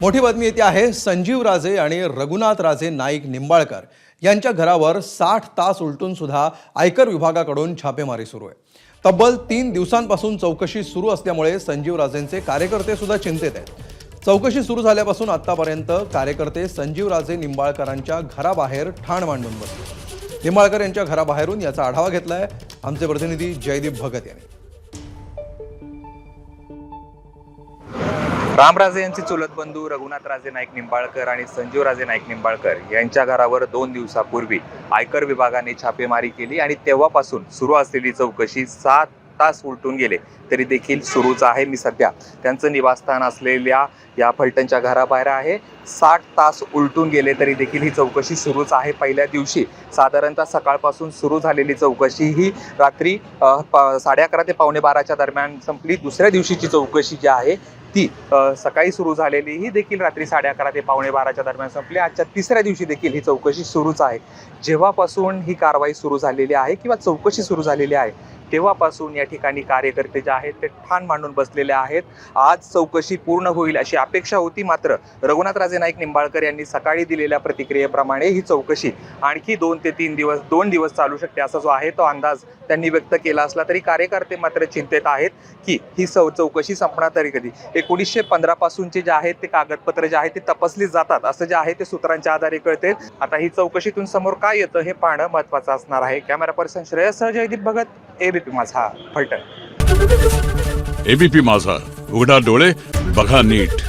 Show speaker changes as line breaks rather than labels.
मोठी बातमी येते आहे। संजीव राजे आणि रघुनाथ राजे नाईक निंबाळकर यांच्या घरावर 60 तास उलटून सुद्धा आयकर विभागाकडून छापेमारी सुरू आहे। तब्बल 3 दिवसांपासून चौकशी सुरू असल्यामुळे संजीव राजेंचे कार्यकर्ते सुद्धा चिंतेत आहेत। चौकशी सुरू झाल्यापासून आतापर्यंत कार्यकर्ते संजीव राजे निंबाळकरांच्या घराबाहेर ठाण मांडून बसले। निंबाळकर यांच्या घराबाहेरून याचा आढावा घेतलाय आमचे प्रतिनिधी जयदीप भगत यांनी।
रामराजे यांचे चुलत बंधू रघुनाथ राजे नाईक निंबाळकर आणि संजीव राजे नाईक निंबाळकर यांच्या घरावर 2 दिवसापूर्वी आयकर विभागाने छापेमारी केली आणि तेव्हापासून सुरू असलेली चौकशी 7 तास उलटून गेले तरी देखील सुरूच आहे। मी सध्या त्यांचं निवासस्थान असलेल्या या फलटणच्या घराबाहेर आहे। 60 तास उलटून गेले तरी देखील ही चौकशी सुरूच आहे। पहिल्या दिवशी साधारणतः सकाळपासून सुरू झालेली चौकशी ही रात्री 11:30 ते 11:45 दरम्यान संपली। दुसऱ्या दिवशीची चौकशी जी आहे ती सकाळी सुरू झालेली ही देखील रात्री 11:30 ते 11:45 दरम्यान संपली। आजच्या तिसऱ्या दिवशी देखील ही चौकशी सुरूच आहे। जेव्हापासून ही कारवाई सुरू झालेली आहे किंवा चौकशी सुरू झालेली आहे तेव्हापासून या ठिकाणी कार्यकर्ते जे आहेत ते ठाण मांडून बसलेले आहेत। आज चौकशी पूर्ण होईल अशी अपेक्षा होती, मात्र रघुनाथ राजे नाईक निंबाळकर यांनी सकाळी दिलेल्या प्रतिक्रियेप्रमाणे ही चौकशी आणखी 2 ते 3 दिवस 2 दिवस चालू शकते असा जो आहे तो अंदाज त्यांनी व्यक्त केला असला तरी कार्यकर्ते मात्र चिंतेत आहेत की ही चौकशी संपणार तरी कधी। 1915 पासूनचे जे आहेत ते कागदपत्र जे आहेत ते तपासली जातात असं जे आहे ते सूत्रांच्या आधारे कळते। आता ही चौकशीतून समोर काय येतं हे पाहणं महत्त्वाचं असणार आहे। कॅमेरा पर्सन श्रेयससह जयदीप भगत, एबीपी माझा, फलटण।
एबीपी माझा, उघडा डोळे बघा नीट।